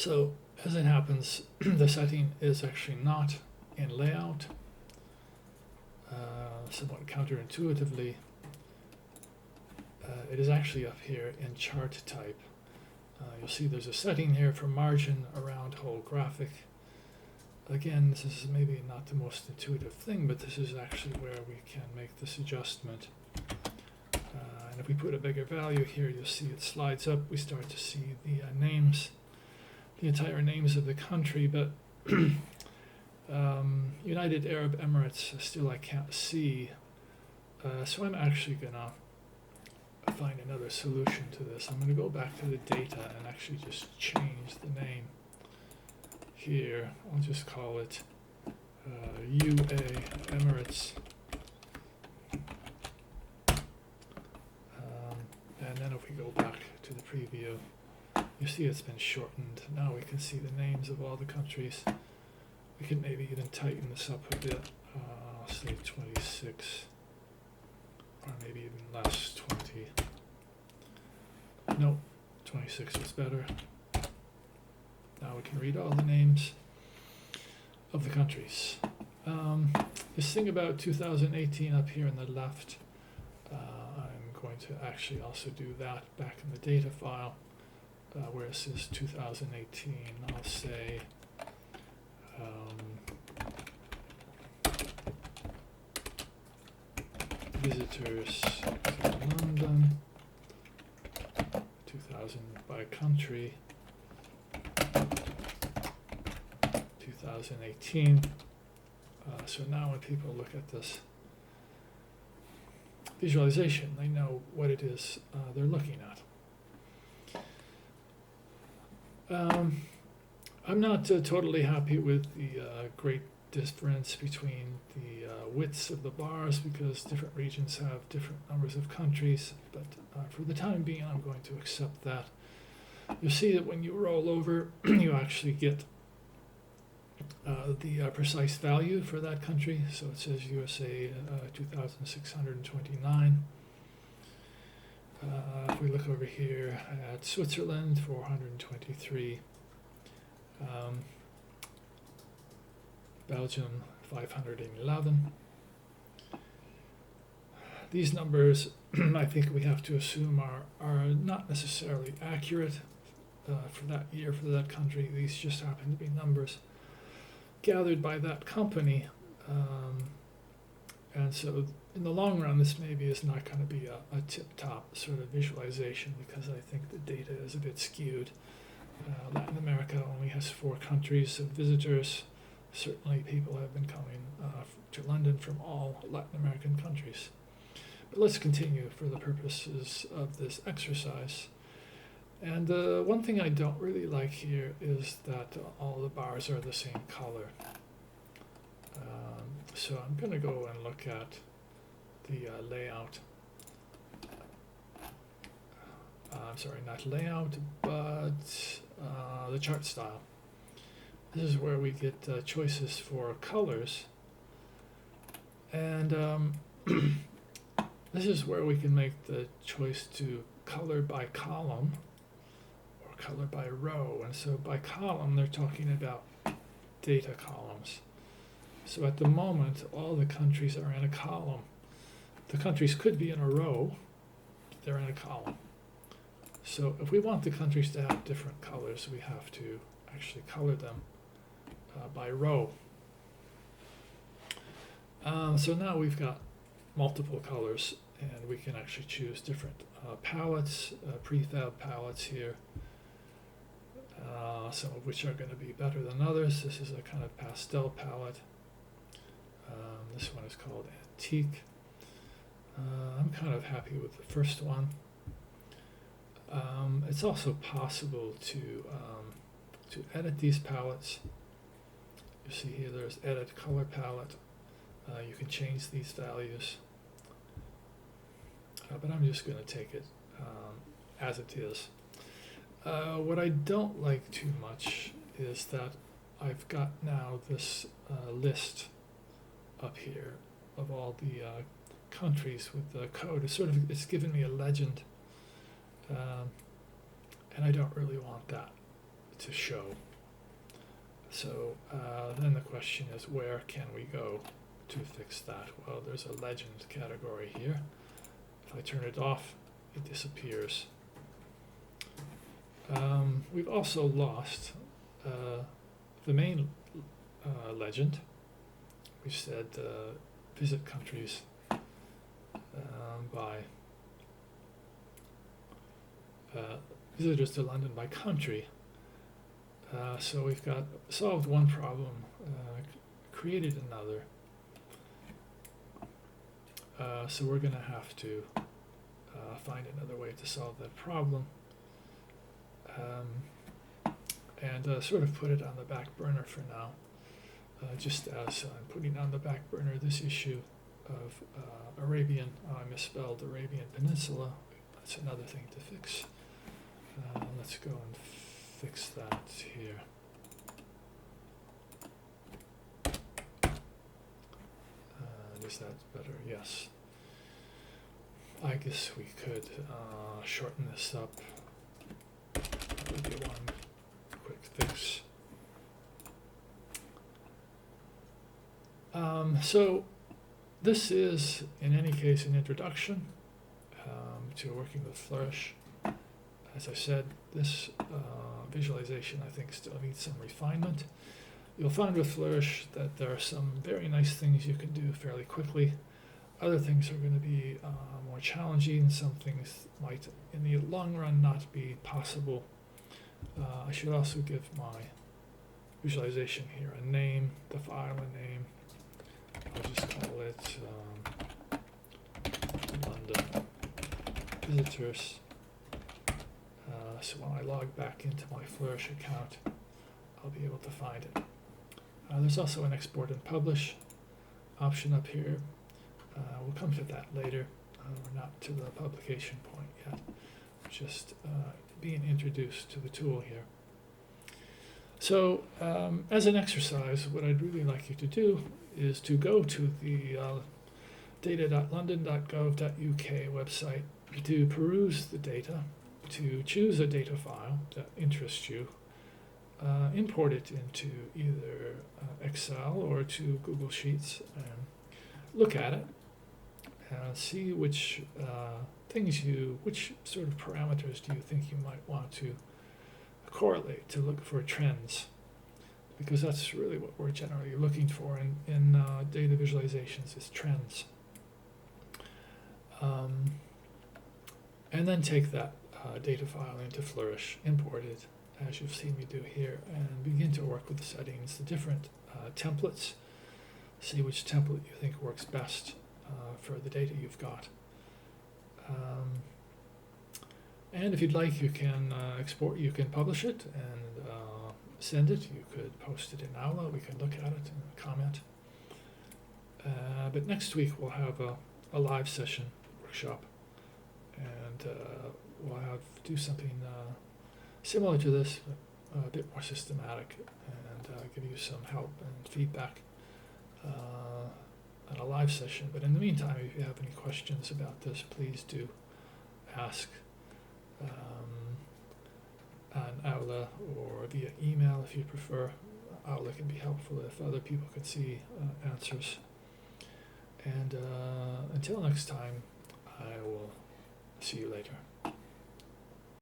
So as it happens, the setting is actually not in layout. Somewhat counterintuitively, it is actually up here in chart type. You'll see there's a setting here for margin around whole graphic. Again, this is maybe not the most intuitive thing, but this is actually where we can make this adjustment. And if we put a bigger value here, you'll see it slides up. We start to see the names, the entire names of the country, but United Arab Emirates still I can't see. So I'm actually gonna find another solution to this. I'm gonna go back to the data and actually just change the name here. I'll just call it UA Emirates. And then if we go back to the preview, you see it's been shortened. Now we can see the names of all the countries. We can maybe even tighten this up a bit, say 26, or maybe even less, 20. Nope, 26 is better. Now we can read all the names of the countries. This thing about 2018 up here on the left, I'm going to actually also do that back in the data file, where it says 2018. I'll say visitors to London, 2000 by country, 2018. So now when people look at this visualization, they know what it is they're looking at. I'm not totally happy with the great difference between the widths of the bars, because different regions have different numbers of countries, but for the time being I'm going to accept that. You'll see that when you roll over you actually get the precise value for that country. So it says USA 2,629. If we look over here at Switzerland, 423. Belgium, 511. These numbers I think we have to assume are not necessarily accurate for that year, for that country. These just happen to be numbers gathered by that company, and so in the long run this maybe is not going to be a tip-top sort of visualization, because I think the data is a bit skewed. Latin America only has 4 countries of visitors. Certainly people have been coming to London from all Latin American countries. But let's continue for the purposes of this exercise. And one thing I don't really like here is that all the bars are the same color. So I'm going to go and look at the layout. I'm sorry, not layout, but the chart style. This is where we get choices for colors. And this is where we can make the choice to color by column or color by row. And so by column, they're talking about data columns. So at the moment, all the countries are in a column. The countries could be in a row, they're in a column. So if we want the countries to have different colors, we have to actually color them by row. So now we've got multiple colors, and we can actually choose different palettes, prefab palettes here, some of which are going to be better than others. This is a kind of pastel palette. This one is called Antique. I'm kind of happy with the first one. It's also possible to edit these palettes. You see here there's edit color palette. You can change these values. But I'm just going to take it as it is. What I don't like too much is that I've got now this list up here of all the countries with the code. It's given me a legend, and I don't really want that to show. So then the question is, where can we go to fix that? Well, there's a legend category here. If I turn it off, it disappears. We've also lost the main legend. We said visit countries by visitors to London by country. So we've got solved one problem, created another. So we're going to have to find another way to solve that problem, and sort of put it on the back burner for now, just as I'm putting on the back burner this issue of Arabian. I misspelled Arabian Peninsula. That's another thing to fix. Let's go and fix that here. Is that better? Yes. I guess we could shorten this up. That would be one quick fix. So this is, in any case, an introduction to working with Flourish. As I said, this visualization, I think, still needs some refinement. You'll find with Flourish that there are some very nice things you can do fairly quickly. Other things are going to be more challenging. Some things might, in the long run, not be possible. I should also give my visualization here a name, the file a name. I'll just call it London Visitors. So when I log back into my Flourish account, I'll be able to find it. There's also an export and publish option up here. We'll come to that later. We're not to the publication point yet. Just being introduced to the tool here. So as an exercise, what I'd really like you to do is to go to the data.london.gov.uk website to peruse the data, to choose a data file that interests you, import it into either Excel or to Google Sheets, and look at it and see which which sort of parameters do you think you might want to correlate to look for trends, because that's really what we're generally looking for in data visualizations, is trends. And then take that data file into Flourish, import it, as you've seen me do here, and begin to work with the settings, the different templates, see which template you think works best for the data you've got. And if you'd like, you can you can publish it and send it. You could post it in Aula. We can look at it and comment. But next week we'll have a live session workshop, and we'll do something similar to this, a bit more systematic, and give you some help and feedback at a live session. But in the meantime, if you have any questions about this, please do ask on Aula or via email if you prefer. Aula can be helpful if other people can see answers. And until next time, I will see you later.